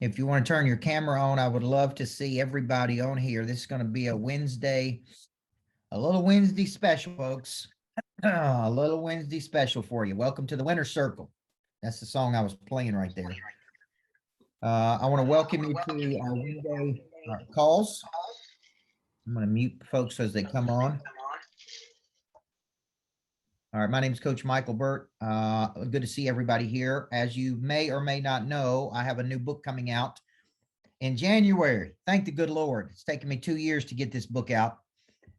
If you want to turn your camera on, I would love to see everybody on here. This is going to be a little Wednesday special, folks. A little Wednesday special for you. Welcome to the Winner's Circle. That's the song I was playing right there. I want to welcome you to our Wednesday calls. I'm going to mute folks as they come on. All right, my name is Coach Micheal Burt. Good to see everybody here. As you may or may not know, I have a new book coming out in January. Thank the good Lord. It's taken me 2 years to get this book out.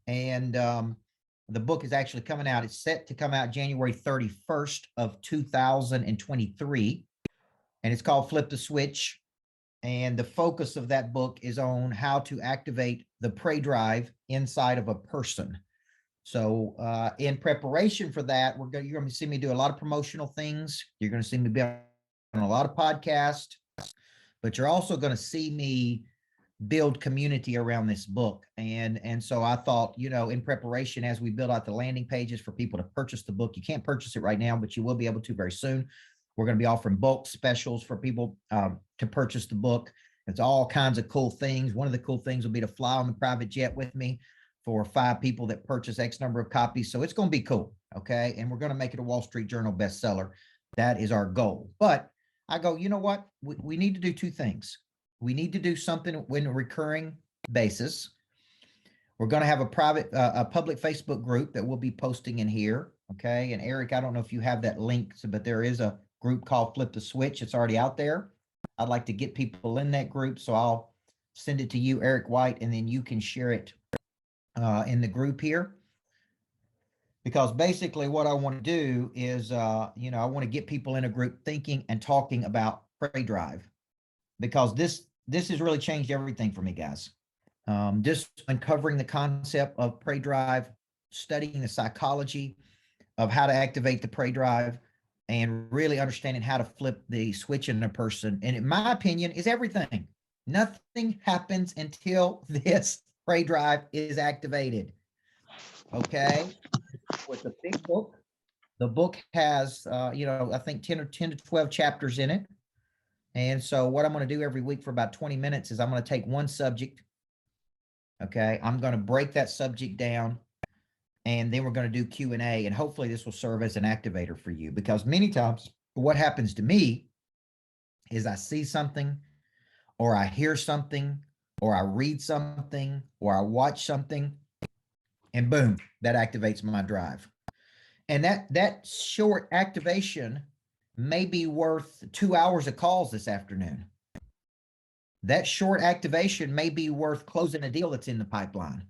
And the book is actually coming out. It's set to come out January 31st of 2023. And it's called Flip the Switch. And the focus of that book is on how to activate the prey drive inside of a person. So in preparation for that, you're going to see me do a lot of promotional things. You're going to see me be on a lot of podcasts, but you're also going to see me build community around this book. And so I thought, in preparation, as we build out the landing pages for people to purchase the book, you can't purchase it right now, but you will be able to very soon. We're going to be offering bulk specials for people to purchase the book. It's all kinds of cool things. One of the cool things will be to fly on the private jet with me for 5 people that purchase X number of copies. So it's going to be cool. Okay. And we're going to make it a Wall Street Journal bestseller. That is our goal. But I go, you know what? We need to do 2 things. We need to do something in a recurring basis. We're going to have a public Facebook group that we'll be posting in here. Okay. And Eric, I don't know if you have that link, but there is a group called Flip the Switch. It's already out there. I'd like to get people in that group. So I'll send it to you, Eric White, and then you can share it in the group here. Because basically what I want to do is, I want to get people in a group thinking and talking about prey drive, because this has really changed everything for me, guys. Just uncovering the concept of prey drive, studying the psychology of how to activate the prey drive, and really understanding how to flip the switch in a person. And in my opinion, is everything. Nothing happens until this prey drive is activated. Okay. With the big book, the book has, I think 10 to 12 chapters in it. And so what I'm going to do every week for about 20 minutes is I'm going to take one subject. Okay. I'm going to break that subject down, and then we're going to do Q&A, and hopefully this will serve as an activator for you, because many times what happens to me is I see something, or I hear something, or I read something, or I watch something, and boom, that activates my drive. And that short activation may be worth 2 hours of calls this afternoon. That short activation may be worth closing a deal that's in the pipeline.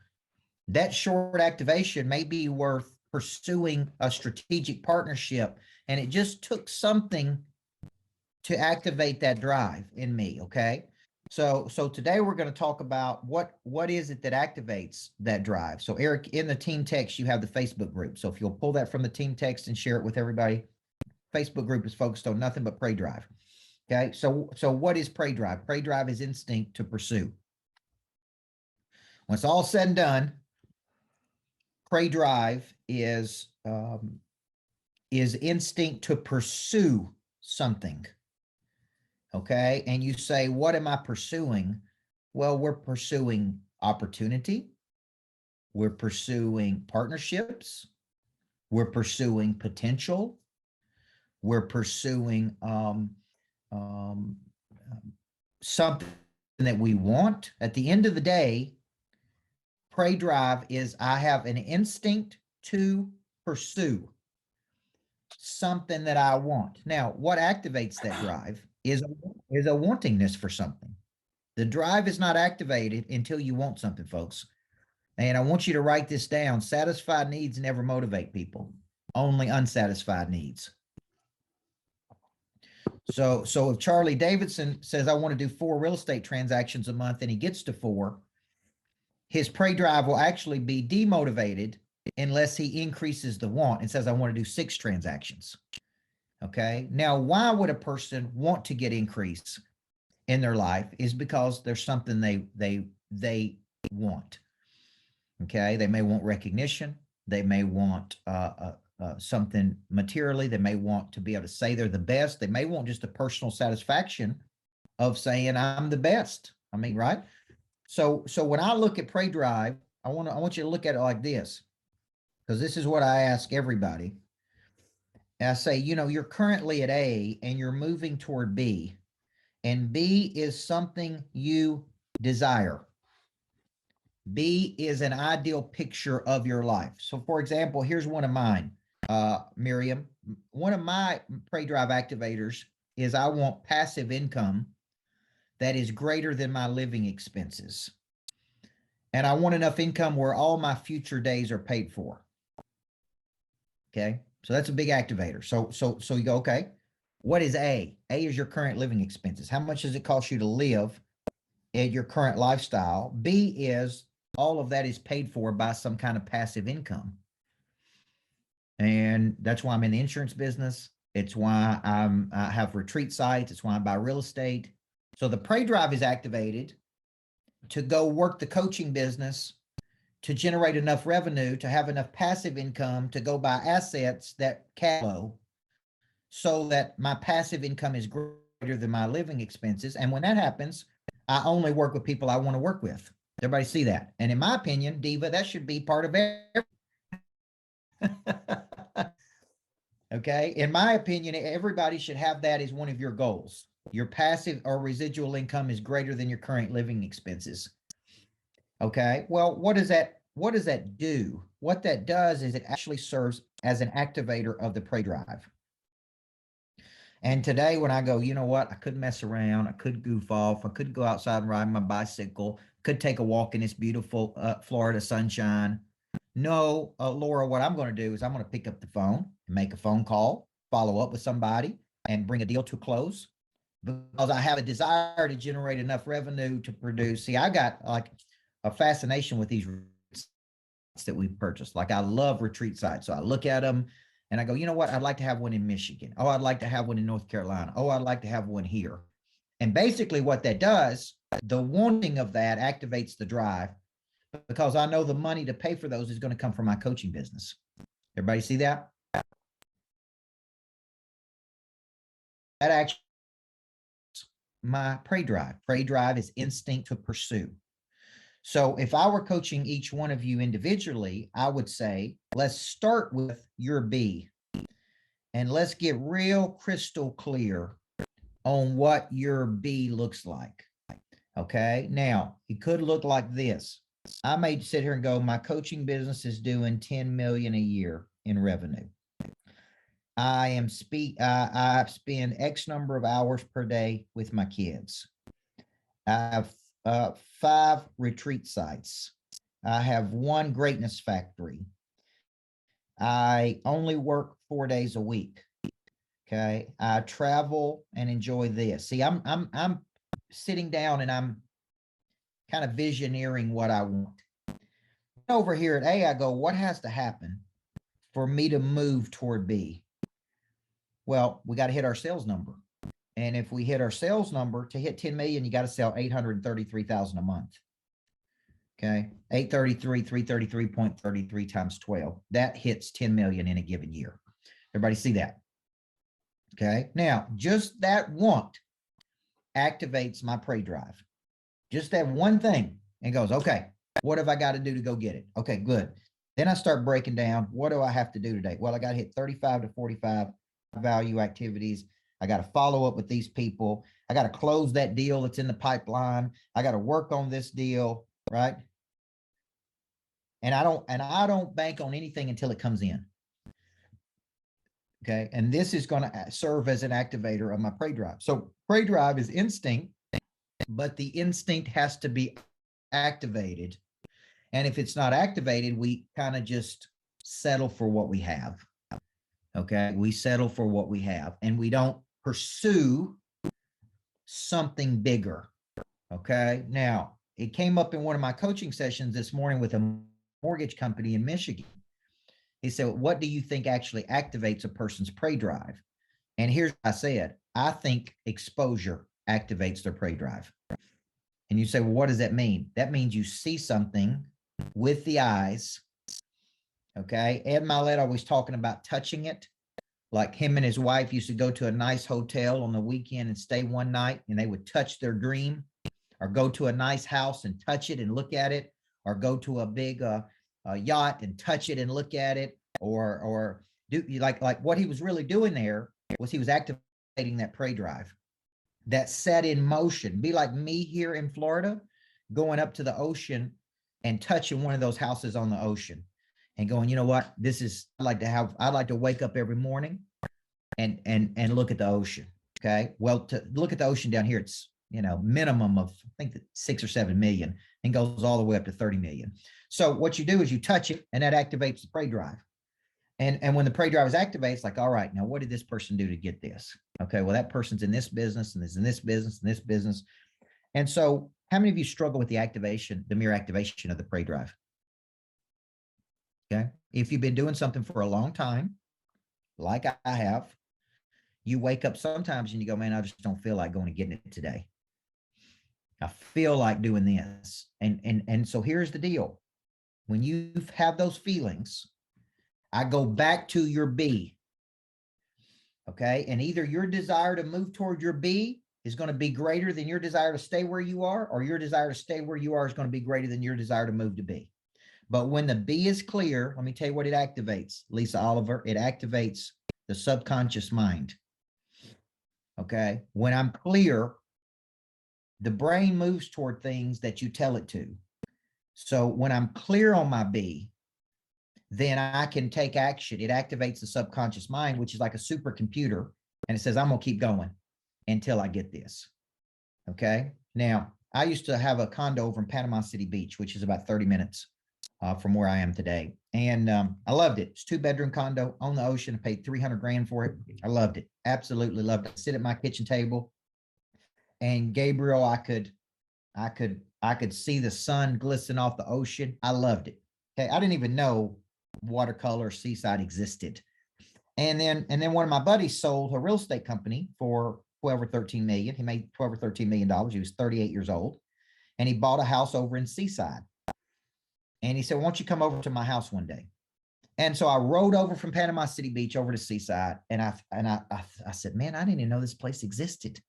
That short activation may be worth pursuing a strategic partnership. And it just took something to activate that drive in me. Okay. So today we're going to talk about what is it that activates that drive. So Eric, in the team text, you have the Facebook group. So if you'll pull that from the team text and share it with everybody, Facebook group is focused on nothing but prey drive. Okay. So what is prey drive? Prey drive is instinct to pursue. When it's all said and done, prey drive is instinct to pursue something. Okay. And you say, what am I pursuing? Well, we're pursuing opportunity. We're pursuing partnerships. We're pursuing potential. We're pursuing something that we want. At the end of the day, prey drive is I have an instinct to pursue something that I want. Now, what activates that drive is a wantingness for something. The drive is not activated until you want something, folks. And I want you to write this down. Satisfied needs never motivate people. Only unsatisfied needs. So if Charlie Davidson says, I want to do 4 real estate transactions a month, and he gets to 4, his prey drive will actually be demotivated unless he increases the want and says, I want to do 6 transactions. Okay. Now, why would a person want to get increase in their life? Is because there's something they want. Okay. They may want recognition. They may want something materially. They may want to be able to say they're the best. They may want just a personal satisfaction of saying I'm the best. I mean, right? So when I look at Pray Drive, I want you to look at it like this, because this is what I ask everybody. And I say, you're currently at A and you're moving toward B, and B is something you desire. B is an ideal picture of your life. So for example, here's one of mine, Miriam. One of my Pray Drive activators is I want passive income that is greater than my living expenses. And I want enough income where all my future days are paid for. Okay. So that's a big activator. So you go, okay, what is A? A is your current living expenses. How much does it cost you to live at your current lifestyle? B is all of that is paid for by some kind of passive income. And that's why I'm in the insurance business. It's why I have retreat sites. It's why I buy real estate. So the Pray Drive is activated to go work the coaching business, to generate enough revenue, to have enough passive income, to go buy assets that cash flow, so that my passive income is greater than my living expenses. And when that happens, I only work with people I want to work with. Everybody see that? And in my opinion, Diva, that should be part of every. Okay. In my opinion, everybody should have that as one of your goals. Your passive or residual income is greater than your current living expenses. Okay. Well, what does that do? What that does is it actually serves as an activator of the Pray Drive. And today when I go, you know what? I could mess around. I could goof off. I could go outside and ride my bicycle. Could take a walk in this beautiful Florida sunshine. No, Laura, what I'm going to do is I'm going to pick up the phone and make a phone call, follow up with somebody, and bring a deal to a close, because I have a desire to generate enough revenue to produce. See, I got like a fascination with these that we purchased. Like I love retreat sites. So I look at them and I go, you know what? I'd like to have one in Michigan. Oh, I'd like to have one in North Carolina. Oh, I'd like to have one here. And basically what that does, the wanting of that activates the drive, because I know the money to pay for those is going to come from my coaching business. Everybody see that? That actually, my Pray Drive. Pray Drive is instinct to pursue. So if I were coaching each one of you individually, I would say, let's start with your B and let's get real crystal clear on what your B looks like. Okay. Now it could look like this. I may sit here and go, my coaching business is doing 10 million a year in revenue. I spend X number of hours per day with my kids. I have 5 retreat sites. I have 1 greatness factory. I only work 4 days a week. Okay. I travel and enjoy this. See, I'm sitting down and I'm kind of visioneering what I want. Over here at A, I go, what has to happen for me to move toward B? Well, we got to hit our sales number. And if we hit our sales number, to hit 10 million, you got to sell 833,000 a month. Okay. 833, 333.33 times 12. That hits 10 million in a given year. Everybody see that? Okay. Now, just that want activates my Pray Drive. Just that one thing, and goes, okay, what have I got to do to go get it? Okay, good. Then I start breaking down, what do I have to do today? Well, I got to hit 35 to 45 value activities. I got to follow up with these people. I got to close that deal that's in the pipeline. I got to work on this deal, right? And I don't bank on anything until it comes in. Okay. And this is going to serve as an activator of my Pray Drive. So Pray Drive is instinct, but the instinct has to be activated. And if it's not activated, we kind of just settle for what we have. Okay. We settle for what we have and we don't pursue something bigger. Okay. Now, it came up in one of my coaching sessions this morning with a mortgage company in Michigan. He said, what do you think actually activates a person's Pray Drive? And here's what I said, I think exposure activates their Pray Drive. And you say, well, what does that mean? That means you see something with the eyes. Okay. Ed Milet always talking about touching it. Like him and his wife used to go to a nice hotel on the weekend and stay one night, and they would touch their dream, or go to a nice house and touch it and look at it, or go to a big yacht and touch it and look at it, or do like what he was really doing there was he was activating that prey drive that set in motion. Be like me here in Florida, going up to the ocean and touching one of those houses on the ocean and going, you know what, this is, I'd like to wake up every morning and look at the ocean. Okay. Well, to look at the ocean down here, it's, minimum of, I think, 6 or 7 million, and goes all the way up to 30 million. So what you do is you touch it, and that activates the prey drive. And when the prey drive is activated, it's like, all right, now what did this person do to get this? Okay, well, that person's in this business and is in this business and this business. And so how many of you struggle with the activation, the mere activation of the prey drive? Okay. If you've been doing something for a long time, like I have, you wake up sometimes and you go, man, I just don't feel like going and getting it today. I feel like doing this. And so here's the deal. When you have those feelings, I go back to your B. Okay. And either your desire to move toward your B is going to be greater than your desire to stay where you are, or your desire to stay where you are is going to be greater than your desire to move to B. But when the B is clear, let me tell you what it activates, Lisa Oliver. It activates the subconscious mind. Okay. When I'm clear, the brain moves toward things that you tell it to. So when I'm clear on my B, then I can take action. It activates the subconscious mind, which is like a supercomputer. And it says, I'm going to keep going until I get this. Okay. Now, I used to have a condo over in Panama City Beach, which is about 30 minutes from where I am today. And I loved it. It's a 2-bedroom condo on the ocean. I paid 300 grand for it. I loved it. Absolutely loved it. Sit at my kitchen table, and Gabriel, I could see the sun glisten off the ocean. I loved it. Okay. I didn't even know watercolor seaside existed. And then one of my buddies sold a real estate company for 12 or 13 million. He made 12 or 13 million dollars. He was 38 years old, and he bought a house over in Seaside. And he said, why don't you come over to my house one day? And so I rode over from Panama City Beach over to Seaside. And I said, man, I didn't even know this place existed.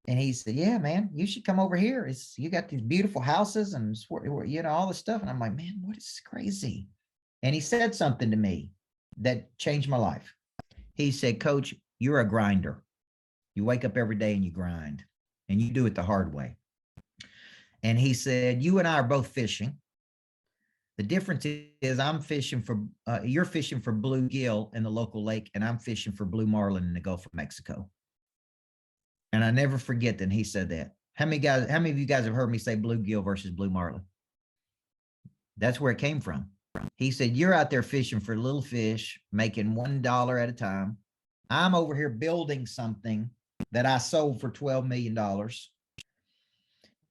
And he said, yeah, man, you should come over here. You got these beautiful houses and, all this stuff. And I'm like, man, what is crazy? And he said something to me that changed my life. He said, Coach, you're a grinder. You wake up every day and you grind, and you do it the hard way. And he said, you and I are both fishing. The difference is you're fishing for bluegill in the local lake, and I'm fishing for blue marlin in the Gulf of Mexico. And I never forget that he said that. How many of you guys have heard me say bluegill versus blue marlin? That's where it came from. He said, you're out there fishing for little fish, making $1 at a time. I'm over here building something that I sold for $12 million.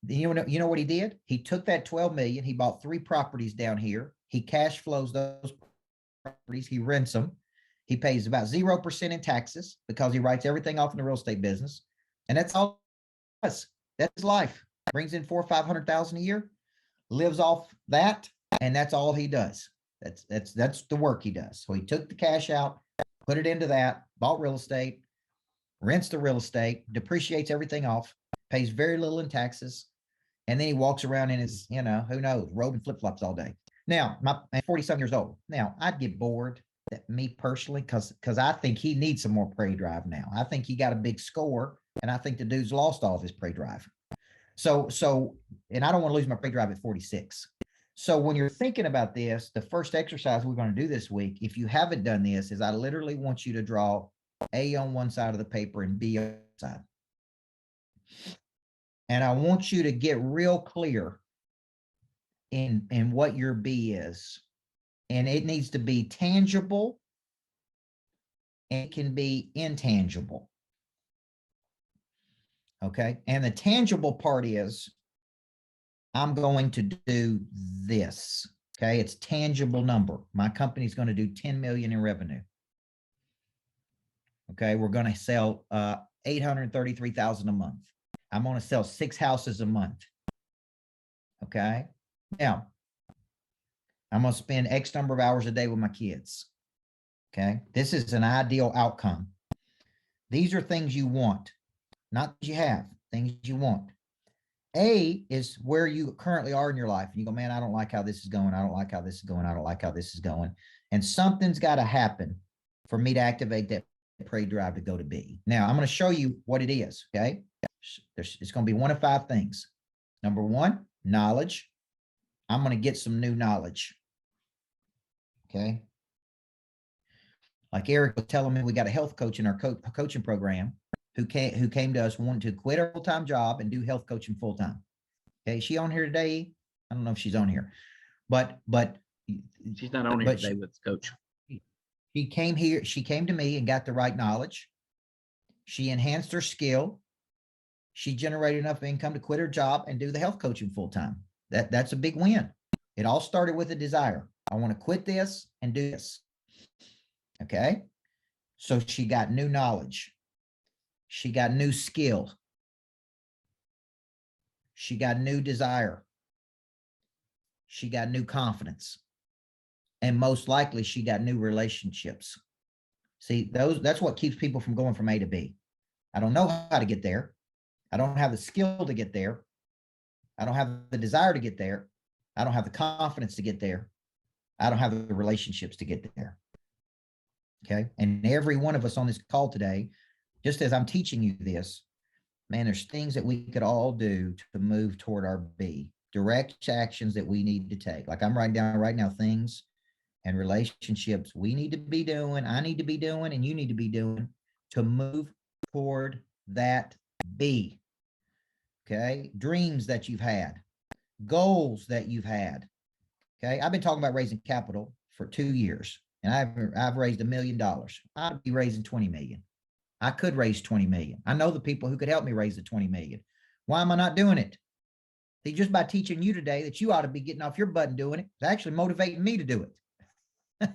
You know what he did? He took that 12 million. He bought 3 properties down here. He cash flows those properties. He rents them. He pays about 0% in taxes because he writes everything off in the real estate business. And that's all he does. That's his life. Brings in 400,000 or 500,000 a year, lives off that. And that's all he does. That's the work he does. So he took the cash out, put it into that, bought real estate, rents the real estate, depreciates everything off, pays very little in taxes. And then he walks around in his, who knows, robe and flip-flops all day. Now, I'm 47 years old. Now, I'd get bored, me personally, because I think he needs some more prey drive now. I think he got a big score, and I think the dude's lost all of his prey drive. So, and I don't want to lose my prey drive at 46. So when you're thinking about this, the first exercise we're going to do this week, if you haven't done this, is I literally want you to draw A on one side of the paper and B on the other side. And I want you to get real clear in what your B is. And it needs to be tangible, and it can be intangible. Okay. And the tangible part is, I'm going to do this. Okay. It's tangible number. My company's going to do 10 million in revenue. Okay. We're going to sell 833,000 a month. I'm going to sell 6 houses a month. Okay. Now, I'm going to spend X number of hours a day with my kids. Okay. This is an ideal outcome. These are things you want, not that you have, things you want. A is where you currently are in your life. And you go, man, I don't like how this is going. I don't like how this is going. I don't like how this is going. And something's got to happen for me to activate that prey drive to go to B. Now, I'm going to show you what it is. Okay. It's going to be one of 5 things. Number 1, knowledge. I'm going to get some new knowledge. Okay. Like Eric was telling me, we got a health coach in our coaching program who came to us wanting to quit her full-time job and do health coaching full-time. Okay. Is she on here today? I don't know if she's on here, but she's not on here today with Coach. She came here. She came to me and got the right knowledge. She enhanced her skill. She generated enough income to quit her job and do the health coaching full-time. That's a big win. It all started with a desire. I want to quit this and do this. Okay. So she got new knowledge. She got new skill. She got new desire. She got new confidence. And most likely she got new relationships. See, that's what keeps people from going from A to B. I don't know how to get there. I don't have the skill to get there. I don't have the desire to get there. I don't have the confidence to get there. I don't have the relationships to get there. Okay. And every one of us on this call today, just as I'm teaching you this, man, there's things that we could all do to move toward our B, direct actions that we need to take. Like I'm writing down right now, things and relationships we need to be doing, I need to be doing, and you need to be doing to move toward that B. Okay. Dreams that you've had, goals that you've had. Okay. I've been talking about raising capital for 2 years and I've raised $1 million. I'd be raising 20 million. I could raise 20 million. I know the people who could help me raise the 20 million. Why am I not doing it? See, just by teaching you today that you ought to be getting off your butt and doing it, it's actually motivating me to do it.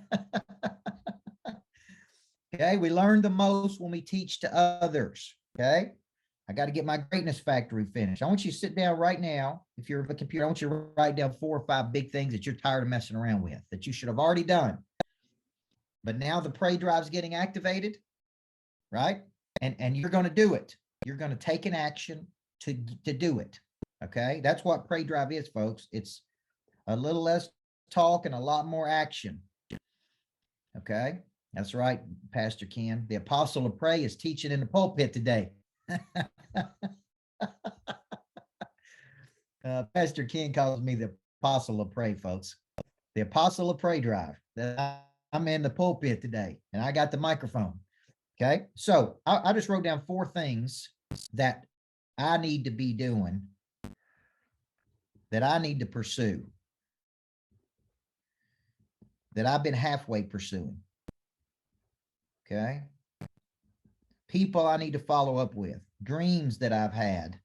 Okay. We learn the most when we teach to others. Okay. I got to get my greatness factory finished. I want you to sit down right now. If you're at a computer, I want you to write down 4 or 5 big things that you're tired of messing around with that you should have already done. But now the prey drive's getting activated, right? And you're going to do it. You're going to take an action to do it. Okay. That's what prey drive is, folks. It's a little less talk and a lot more action. Okay. That's right, Pastor Ken. The apostle of prey is teaching in the pulpit today. Pastor Ken calls me the apostle of prey, folks. The apostle of prey drive. I'm in the pulpit today and I got the microphone. Okay. So I just wrote down 4 things that I need to be doing, that I need to pursue, that I've been halfway pursuing. Okay. People I need to follow up with, dreams that I've had,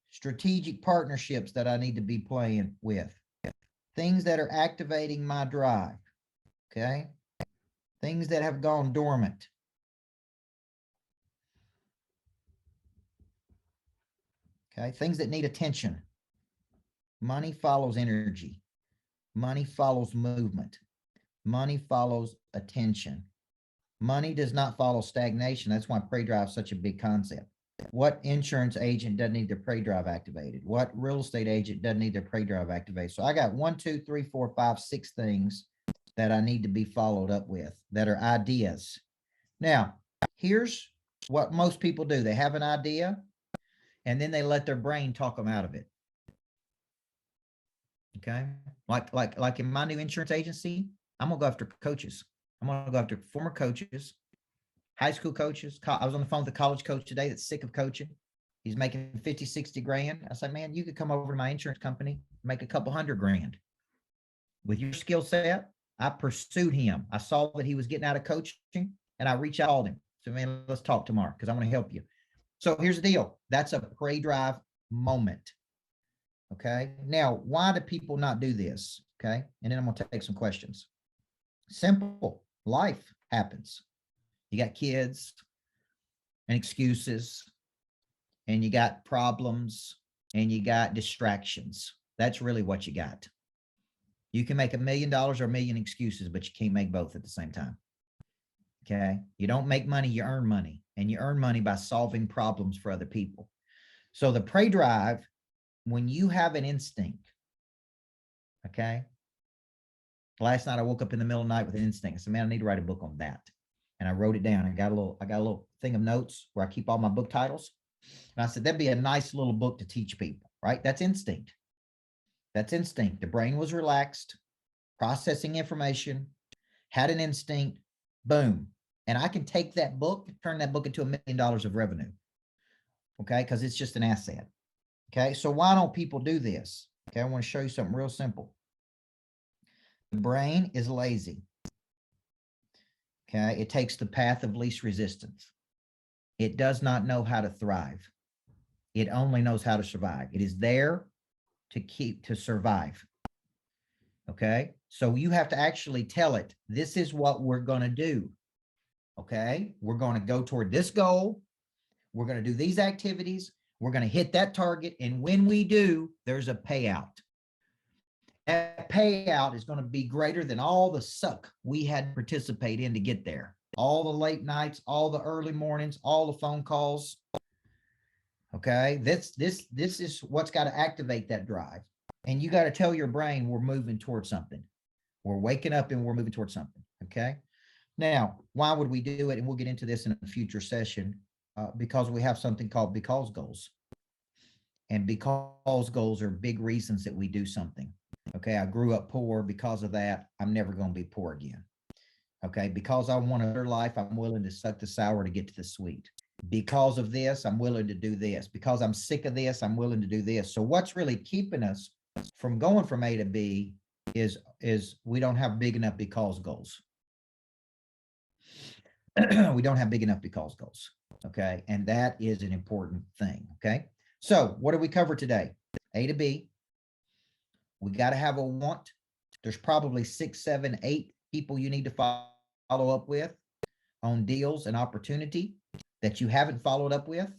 strategic partnerships that I need to be playing with, things that are activating my drive. Okay. Things that have gone dormant. Okay. Things that need attention. Money follows energy. Money follows movement. Money follows attention. Money does not follow stagnation. That's why prey drive is such a big concept. What insurance agent doesn't need their prey drive activated? What real estate agent doesn't need their prey drive activated? So I got 1, 2, 3, 4, 5, 6 things that I need to be followed up with that are ideas. Now, here's what most people do. They have an idea and then they let their brain talk them out of it. Okay. Like in my new insurance agency, I'm going to go after coaches. I'm going to go after former coaches, high school coaches. I was on the phone with a college coach today that's sick of coaching. He's making 50, 60 grand. I said, man, you could come over to my insurance company, make a couple $100,000 with your skill set. I pursued him. I saw that he was getting out of coaching and I reached out to him. So, man, let's talk tomorrow because I want to help you. So here's the deal. That's a prey drive moment. Okay. Now, why do people not do this? Okay. And then I'm going to take some questions. Simple. Life happens. You got kids and excuses, and you got problems, and you got distractions. That's really what you got. You can make $1 million or 1 million excuses, but you can't make both at the same time. Okay. You don't make money, you earn money, and you earn money by solving problems for other people. So the prey drive, when you have an instinct, okay. Last night I woke up in the middle of the night with an instinct. I said, man, I need to write a book on that. And I wrote it down. I got a little thing of notes where I keep all my book titles. And I said, that'd be a nice little book to teach people, right? That's instinct. That's instinct. The brain was relaxed, processing information, had an instinct, boom. And I can take that book, turn that book into $1 million of revenue. Okay. Because it's just an asset. Okay. So why don't people do this? Okay. I want to show you something real simple. The brain is lazy. Okay. It takes the path of least resistance. It does not know how to thrive. It only knows how to survive. It is there to survive. Okay. So you have to actually tell it, this is what we're going to do. Okay. We're going to go toward this goal. We're going to do these activities. We're going to hit that target. And when we do, there's a payout. That payout is going to be greater than all the suck we had to participate in to get there. All the late nights, all the early mornings, all the phone calls. Okay. This is what's got to activate that drive. And you got to tell your brain we're moving towards something. We're waking up and we're moving towards something. Okay. Now, why would we do it? And we'll get into this in a future session because we have something called because goals. And because goals are big reasons that we do something. Okay. I grew up poor. Because of that, I'm never going to be poor again. Okay. Because I want a better life, I'm willing to suck the sour to get to the sweet. Because of this, I'm willing to do this. Because I'm sick of this, I'm willing to do this. So what's really keeping us from going from A to B is we don't have big enough because goals. We don't have big enough because goals. Okay. And that is an important thing. Okay. So what do we cover today? A to B. We got to have a want. There's probably 6, 7, 8 people you need to follow up with on deals and opportunity that you haven't followed up with.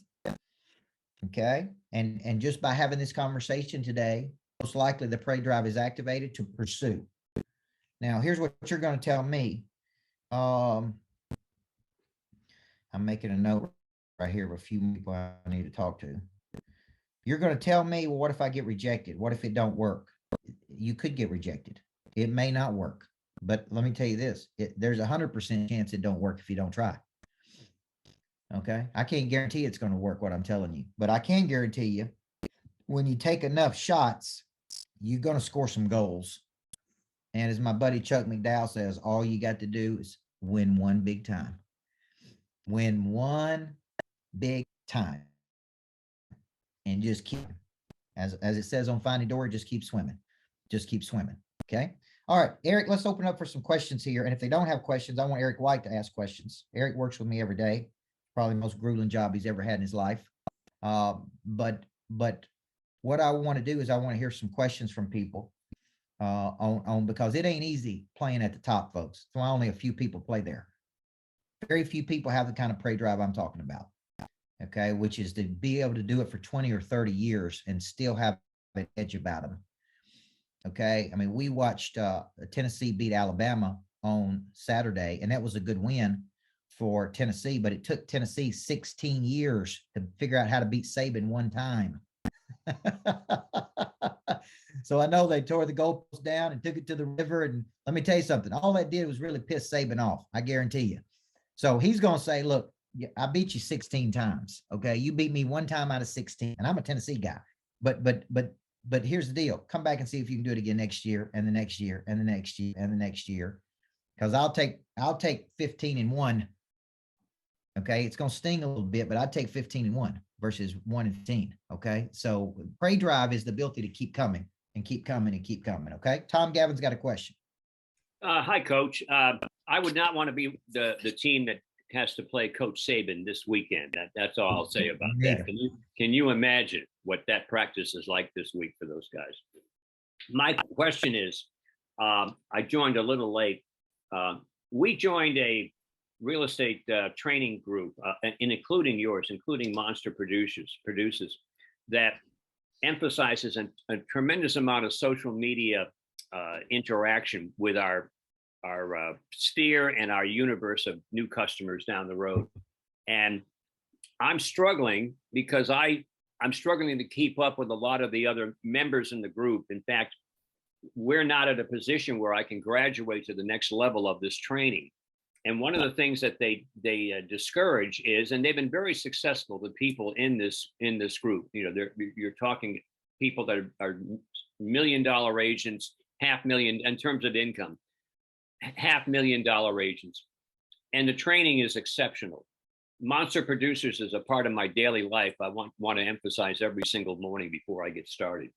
Okay. And just by having this conversation today, most likely the prey drive is activated to pursue. Now, here's what you're going to tell me. I'm making a note right here of a few people I need to talk to. You're going to tell me, well, what if I get rejected? What if it don't work? You could get rejected. It may not work. But let me tell you this, there's 100% chance it don't work if you don't try. Okay. I can't guarantee it's going to work, what I'm telling you, but I can guarantee you when you take enough shots, you're going to score some goals. And as my buddy Chuck McDowell says, all you got to do is win one big time. Win one big time. And just keep, as it says on Finding Dory, just keep swimming. Just keep swimming. Okay. All right, Eric, let's open up for some questions here. And if they don't have questions, I want Eric White to ask questions. Eric works with me every day. Probably the most grueling job he's ever had in his life. But what I want to do is I want to hear some questions from people on because it ain't easy playing at the top, folks. So only a few people play there. Very few people have the kind of prey drive I'm talking about. Okay, which is to be able to do it for 20 or 30 years and still have an edge about them. Okay, I mean, we watched Tennessee beat Alabama on Saturday, and that was a good win for Tennessee, but it took Tennessee 16 years to figure out how to beat Saban one time. So I know they tore the goalpost down and took it to the river. And let me tell you something, all that did was really piss Saban off. I guarantee you. So he's going to say, look, I beat you 16 times. Okay. You beat me one time out of 16 and I'm a Tennessee guy, but here's the deal. Come back and see if you can do it again next year and the next year and the next year and the next year. Cause I'll take 15-1. Okay. It's going to sting a little bit, but I'd take 15-1 versus 1-15. Okay. So prey drive is the ability to keep coming and keep coming and keep coming. Okay. Tom Gavin's got a question. Hi, Coach. I would not want to be the team that has to play Coach Saban this weekend. That's all I'll say about that. Can you imagine what that practice is like this week for those guys? My question is, I joined a little late. We joined a real estate training group, and including yours, including Monster Producers, that emphasizes a tremendous amount of social media interaction with our sphere and our universe of new customers down the road. And I'm struggling because I'm struggling to keep up with a lot of the other members in the group. In fact, we're not at a position where I can graduate to the next level of this training. And one of the things that they discourage is, and they've been very successful, the people in this group, you're talking people that are $1 million agents, $500,000 in terms of income, $500,000 agents. And the training is exceptional. Monster producers is a part of my daily life. I want to emphasize every single morning before I get started.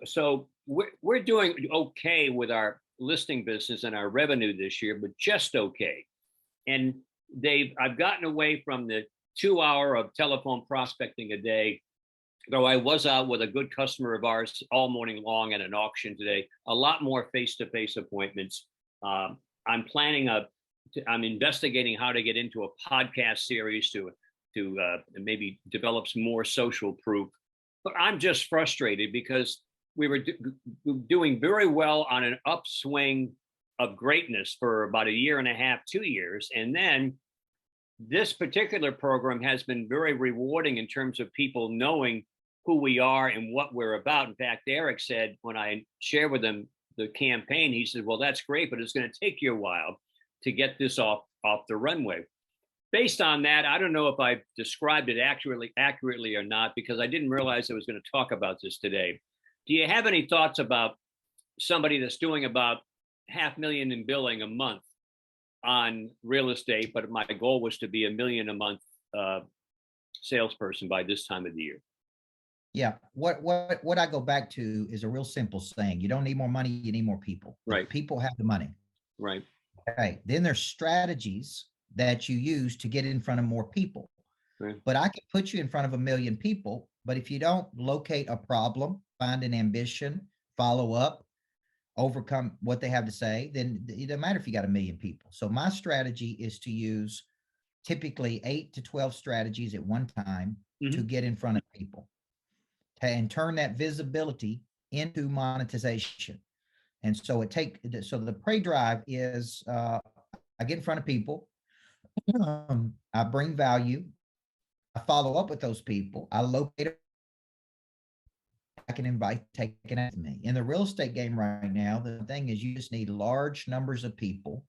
So we're doing okay with our listing business and our revenue this year, but just okay. And I've gotten away from the 2 hour of telephone prospecting a day, though I was out with a good customer of ours all morning long at an auction today. A lot more face-to-face appointments. I'm investigating how to get into a podcast series to maybe develop some more social proof. But I'm just frustrated because we were doing very well on an upswing of greatness for about 1.5 years, 2 years. And then this particular program has been very rewarding in terms of people knowing who we are and what we're about. In fact, Eric said, when I shared with him the campaign, he said, well, that's great, but it's going to take you a while to get this off the runway. Based on that, I don't know if I described it accurately or not, because I didn't realize I was going to talk about this today. Do you have any thoughts about somebody that's doing about $500,000 in billing a month on real estate, but my goal was to be $1 million a month salesperson by this time of the year? Yeah, what I go back to is a real simple saying: you don't need more money, you need more people. Right. People have the money. Right. Okay. Then there's strategies that you use to get in front of more people. Right. But I can put you in front of 1 million people, but if you don't locate a problem, find an ambition, follow up, overcome what they have to say, then it doesn't matter if you got 1 million people. So my strategy is to use typically 8 to 12 strategies at one time to get in front of people and turn that visibility into monetization. And so the prey drive is I get in front of people, I bring value, I follow up with those people, I locate I can invite taking it to me. In the real estate game right now, the thing is you just need large numbers of people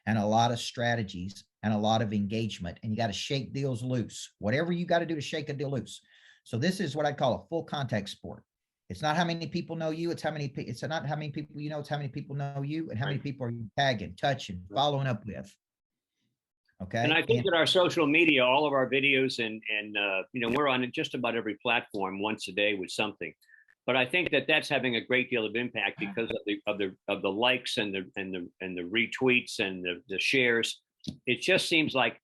and a lot of strategies and a lot of engagement, and you got to shake deals loose. Whatever you got to do to shake a deal loose. So this is what I call a full contact sport. It's not how many people know you. It's not how many people you know. It's how many people know you and how many people are you tagging, touching, following up with. Okay. And I think that our social media, all of our videos and we're on just about every platform once a day with something. But I think that that's having a great deal of impact because of the likes and the retweets and the shares. It just seems like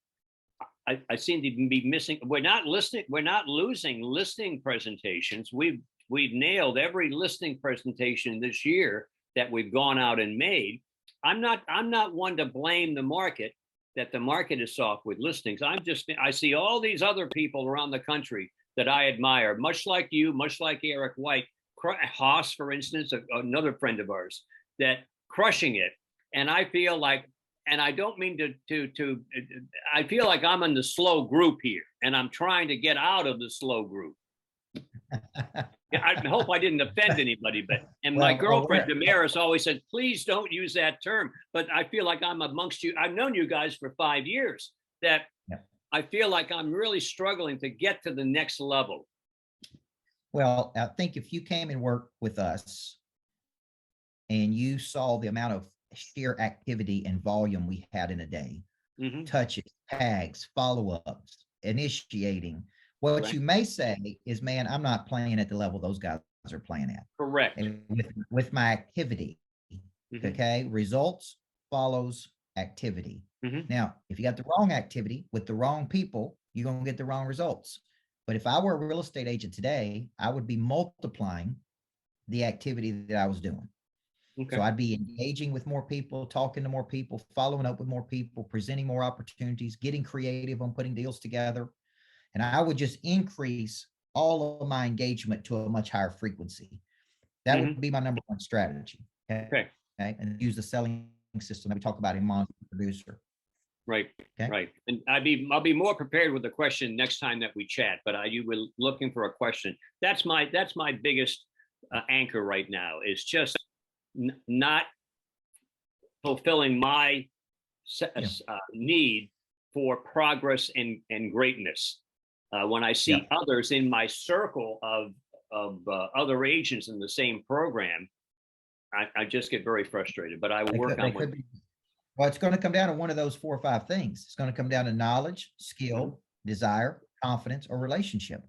I seem to be missing. We're not losing listing presentations. We've nailed every listing presentation this year that we've gone out and made. I'm not one to blame the market, that the market is soft with listings. I see all these other people around the country that I admire, much like you, much like Eric White, Haas, for instance, another friend of ours, that crushing it. And I feel like, and I don't mean I feel like I'm in the slow group here, and I'm trying to get out of the slow group. I hope I didn't offend anybody, but my girlfriend Damaris always said, please don't use that term. But I feel like I'm amongst you. I've known you guys for 5 years. That I feel like I'm really struggling to get to the next level. Well, I think if you came and worked with us and you saw the amount of sheer activity and volume we had in a day, touches, tags, follow-ups, initiating, what you may say is, man, I'm not playing at the level those guys are playing at. Correct. And with my activity, okay? Results follows activity. Now, if you got the wrong activity with the wrong people, you're going to get the wrong results. But if I were a real estate agent today, I would be multiplying the activity that I was doing. Okay. So I'd be engaging with more people, talking to more people, following up with more people, presenting more opportunities, getting creative on putting deals together. And I would just increase all of my engagement to a much higher frequency. That would be my number one strategy. Okay. Okay. And use the selling system that we talk about in Monster Producer. Right. Okay. Right. And I'll be more prepared with a question next time that we chat, but you were looking for a question. That's my biggest anchor right now, is just not fulfilling my need for progress and greatness. When I see others in my circle of other agents in the same program, I just get very frustrated, but I will work on it. Well, it's going to come down to one of those 4 or 5 things. It's going to come down to knowledge, skill, desire, confidence, or relationship.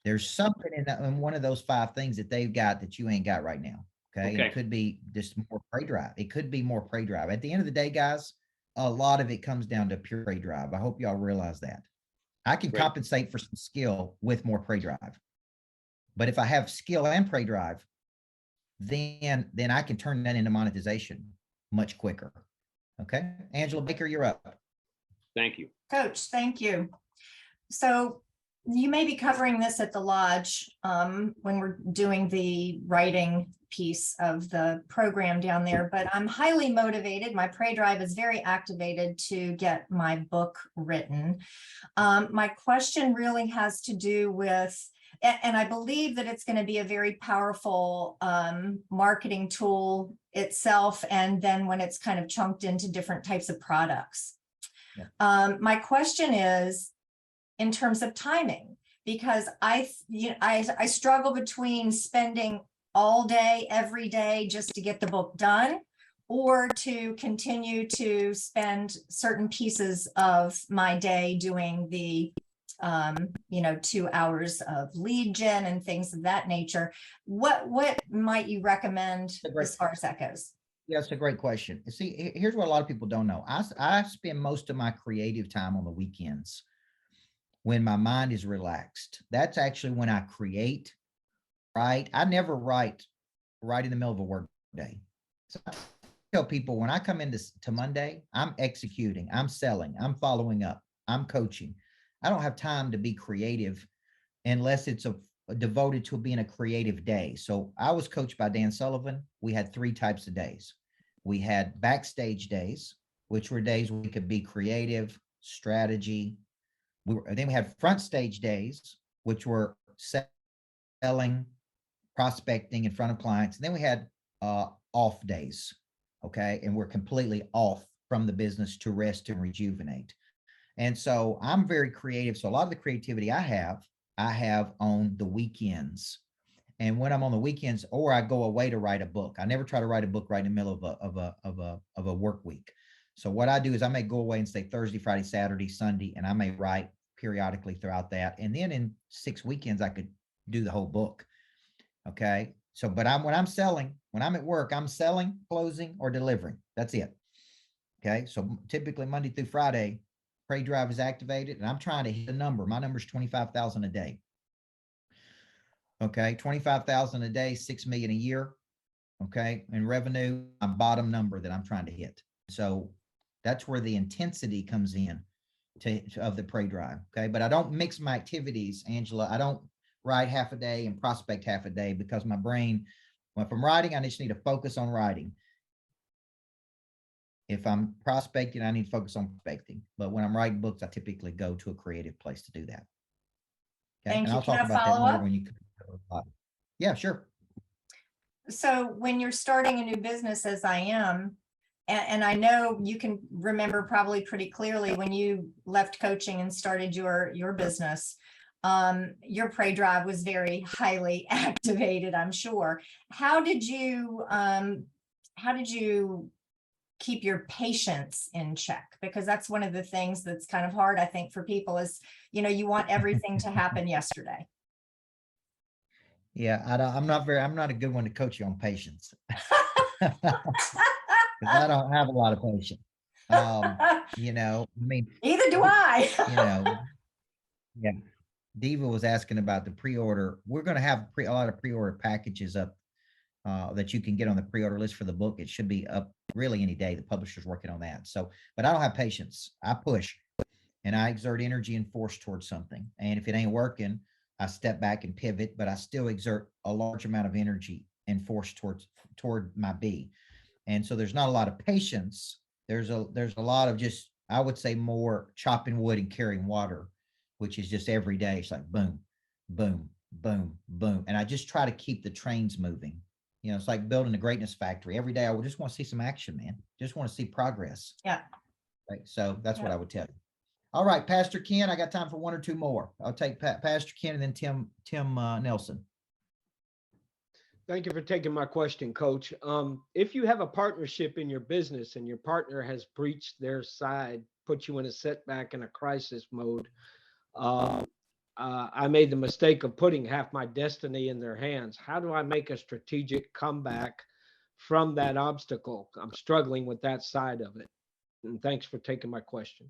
There's something in one of those 5 things that they've got that you ain't got right now. Okay. It could be just more prey drive. It could be more prey drive. At the end of the day, guys, a lot of it comes down to pure prey drive. I hope y'all realize that. I can compensate for some skill with more prey drive. But if I have skill and prey drive, then I can turn that into monetization much quicker. Okay. Angela Baker, you're up. Thank you. Coach, thank you. So you may be covering this at the lodge when we're doing the writing piece of the program down there, but I'm highly motivated. My prey drive is very activated to get my book written. My question really has to do with, and I believe that it's going to be a very powerful marketing tool itself, and then when it's kind of chunked into different types of products. My question is in terms of timing, because I struggle between spending all day, every day, just to get the book done, or to continue to spend certain pieces of my day doing the 2 hours of lead gen and things of that nature. What might you recommend as far as that goes? Yeah, that's a great question. See, here's what a lot of people don't know. I spend most of my creative time on the weekends when my mind is relaxed. That's actually when I create, right? I never write right in the middle of a work day. So I tell people when I come into Monday, I'm executing, I'm selling, I'm following up, I'm coaching. I don't have time to be creative unless it's devoted to being a creative day. So I was coached by Dan Sullivan. We had 3 types of days. We had backstage days, which were days where we could be creative, strategy. Then we had front stage days, which were selling, prospecting in front of clients. And then we had off days. Okay. And we're completely off from the business to rest and rejuvenate. And so I'm very creative. So a lot of the creativity I have on the weekends. And when I'm on the weekends, or I go away to write a book, I never try to write a book right in the middle of a work week. So what I do is I may go away and say Thursday, Friday, Saturday, Sunday, and I may write periodically throughout that. And then in 6 weekends, I could do the whole book. Okay. So, but when I'm selling, when I'm at work, I'm selling, closing, or delivering. That's it. Okay. So typically Monday through Friday, prey drive is activated, and I'm trying to hit a number. My number is 25,000 a day. Okay. 25,000 a day, 6 million a year. Okay. And revenue, my bottom number that I'm trying to hit. So that's where the intensity comes in of the prey drive. Okay. But I don't mix my activities, Angela. I don't write half a day and prospect half a day, because my brain, if I'm writing, I just need to focus on writing. If I'm prospecting, I need to focus on prospecting. But when I'm writing books, I typically go to a creative place to do that. Okay. Thank and you. I'll talk about that more when you come. Yeah, sure. So when you're starting a new business, as I am, and I know you can remember probably pretty clearly when you left coaching and started your business, your prey drive was very highly activated, I'm sure. How did you keep your patience in check? Because that's one of the things that's kind of hard, I think, for people is, you want everything to happen yesterday. Yeah, I'm not a good one to coach you on patience. I don't have a lot of patience. Neither do I. Yeah. Diva was asking about the pre-order. We're going to have a lot of pre-order packages up that you can get on the pre-order list for the book. It should be up really any day. The publisher's working on that. So, but I don't have patience. I push and I exert energy and force towards something. And if it ain't working, I step back and pivot, but I still exert a large amount of energy and force toward my B. And so there's not a lot of patience. There's a lot of just, I would say, more chopping wood and carrying water, which is just every day. It's like boom, boom, boom, boom. And I just try to keep the trains moving. You know, it's like building a greatness factory. Every day I would just want to see some action, man. Just want to see progress. Yeah. Right. So that's what I would tell you. All right, Pastor Ken, I got time for one or two more. I'll take Pastor Ken and then Tim Nelson. Thank you for taking my question, Coach. If you have a partnership in your business and your partner has breached their side, put you in a setback and a crisis mode, I made the mistake of putting half my destiny in their hands. How do I make a strategic comeback from that obstacle? I'm struggling with that side of it. And thanks for taking my question.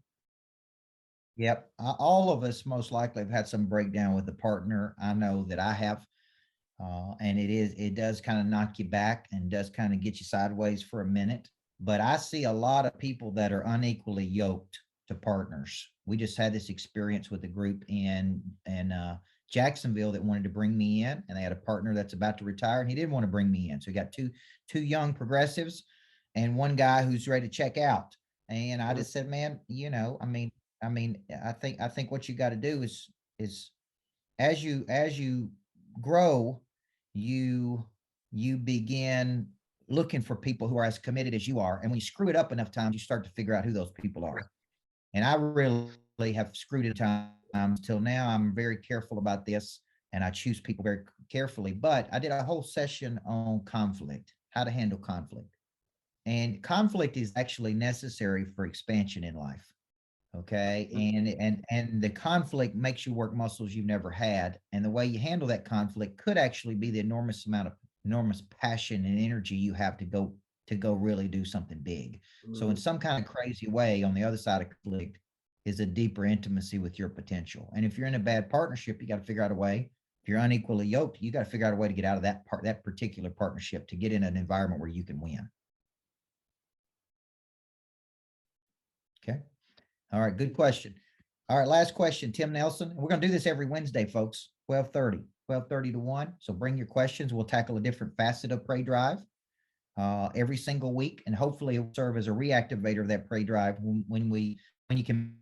Yep. All of us most likely have had some breakdown with a partner. I know that I have. And it does kind of knock you back and does kind of get you sideways for a minute. But I see a lot of people that are unequally yoked to partners. We just had this experience with a group in Jacksonville that wanted to bring me in, and they had a partner that's about to retire, and he didn't want to bring me in. So we got two young progressives and one guy who's ready to check out. And I just said, man, you know, I mean, I think what you got to do is as you grow, you begin looking for people who are as committed as you are. And when you screw it up enough times, you start to figure out who those people are. And I really have screwed it times till now. I'm very careful about this, and I choose people very carefully. But I did a whole session on conflict, how to handle conflict. And conflict is actually necessary for expansion in life. Okay. And the conflict makes you work muscles you've never had. And the way you handle that conflict could actually be the enormous passion and energy you have to go really do something big. So in some kind of crazy way, on the other side of conflict is a deeper intimacy with your potential. And if you're in a bad partnership, you got to figure out a way. If you're unequally yoked, you got to figure out a way to get out of that particular partnership to get in an environment where you can win. Okay. All right, good question. All right, last question, Tim Nelson. We're going to do this every Wednesday, folks, 12:30 to 1. So bring your questions. We'll tackle a different facet of Pray Drive every single week, and hopefully it will serve as a reactivator of that Pray Drive when you can.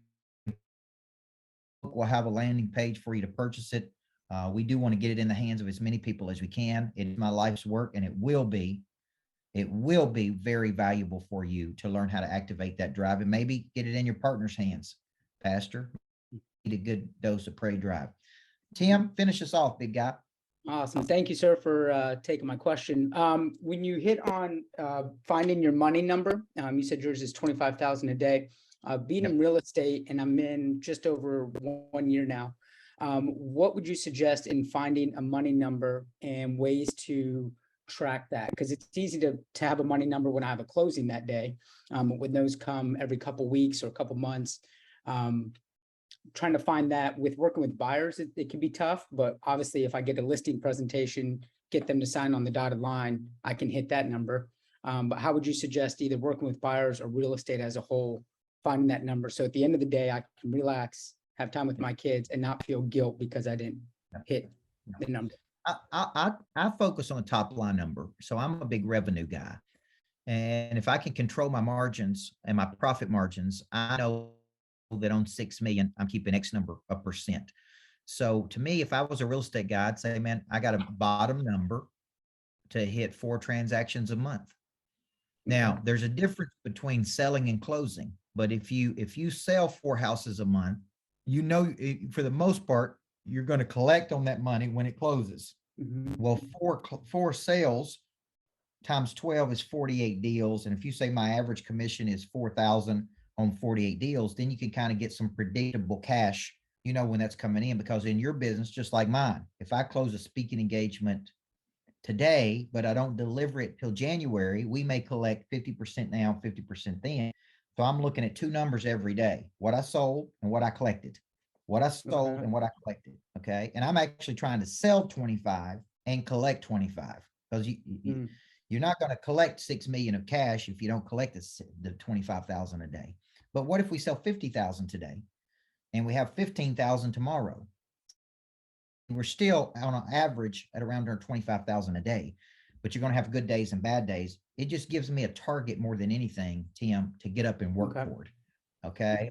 We'll have a landing page for you to purchase it. We do want to get it in the hands of as many people as we can. It's my life's work, and it will be very valuable for you to learn how to activate that drive and maybe get it in your partner's hands. Pastor, need a good dose of Pray Drive. Tim, finish us off, big guy. Awesome. Thank you, sir, for taking my question. When you hit on finding your money number, you said yours is 25,000 a day. Being in real estate, and I'm in just over 1 year now. What would you suggest in finding a money number and ways to track that? Because it's easy to have a money number when I have a closing that day. When those come every couple weeks or a couple months, trying to find that with working with buyers, it can be tough. But obviously, if I get a listing presentation, get them to sign on the dotted line, I can hit that number. But how would you suggest either working with buyers or real estate as a whole, finding that number? So at the end of the day, I can relax, have time with my kids, and not feel guilt because I didn't hit the number. I focus on the top line number. So I'm a big revenue guy. And if I can control my margins and my profit margins, I know that on 6 million, I'm keeping X number of percent. So to me, if I was a real estate guy, I'd say, man, I got a bottom number to hit 4 transactions a month. Now there's a difference between selling and closing, but if you sell 4 houses a month, you know, for the most part, you're going to collect on that money when it closes. Well, four sales times 12 is 48 deals. And if you say my average commission is 4,000 on 48 deals, then you can kind of get some predictable cash, you know, when that's coming in, because in your business, just like mine, if I close a speaking engagement today, but I don't deliver it till January, we may collect 50% now, 50% then. So I'm looking at 2 numbers every day, what I sold and what I collected. What I sold and what I collected. Okay. And I'm actually trying to sell 25 and collect 25, because you're not going to collect 6 million of cash if you don't collect the 25,000 a day. But what if we sell 50,000 today and we have 15,000 tomorrow? We're still on an average at around 25,000 a day. but you're going to have good days and bad days. It just gives me a target more than anything, Tim, to get up and work Okay. toward. Okay.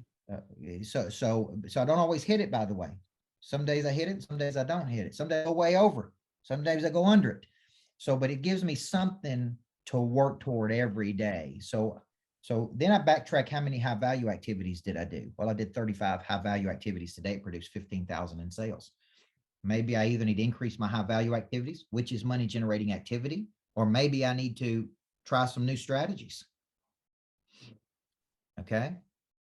So I don't always hit it, by the way. Some days I hit it, some days I don't hit it. Some days I go way over. Some days I go under it. So, but it gives me something to work toward every day. So then I backtrack how many high value activities did I do? Well, I did 35 high value activities today, produced 15,000 in sales. Maybe I either need to increase my high value activities, which is money generating activity, or maybe I need to try some new strategies. Okay.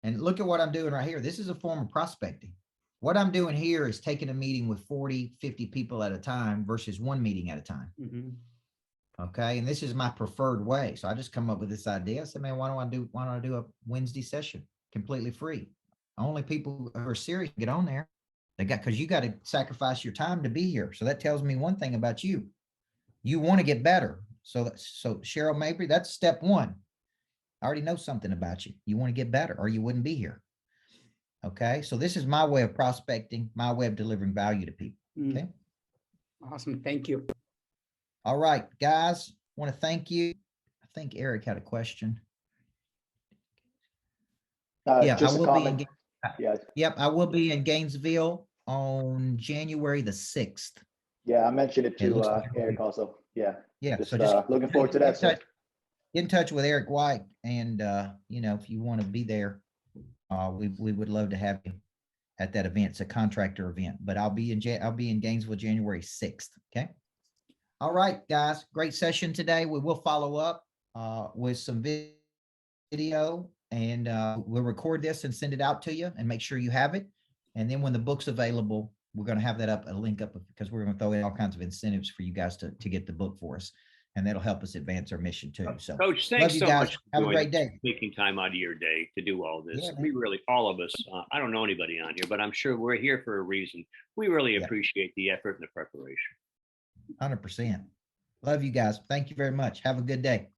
And look at what I'm doing right here. This is a form of prospecting. What I'm doing here is taking a meeting with 40, 50 people at a time versus one meeting at a time. Mm-hmm. Okay. And this is my preferred way. So I just come up with this idea. I said, man, why don't I do a Wednesday session completely free? Only people who are serious get on there. Because you got to sacrifice your time to be here. So that tells me one thing about you. You want to get better. So Cheryl Mabry, that's step one. I already know something about you. You want to get better or you wouldn't be here. Okay. So this is my way of prospecting, my way of delivering value to people. Okay. Awesome. Thank you. All right, guys. Want to thank you. I think Eric had a question. Yeah, I will be in. Yeah. Yep, I will be in Gainesville on January the 6th. Yeah, I mentioned it to like Eric also. Yeah. Yeah. Just, So just looking forward to that. Get in touch with Eric White, and if you want to be there, we would love to have you at that event. It's a contractor event, but I'll be in Gainesville January 6th. Okay. All right, guys. Great session today. We will follow up with some video, and we'll record this and send it out to you and make sure you have it. And then when the book's available, we're going to have that up, a link up, because we're going to throw in all kinds of incentives for you guys to get the book for us. And that'll help us advance our mission too. So Coach, thanks so much. Have a great day. Taking time out of your day to do all this. Yeah, We really, all of us, I don't know anybody on here, but I'm sure we're here for a reason. We really appreciate the effort and the preparation. 100%. Love you guys. Thank you very much. Have a good day.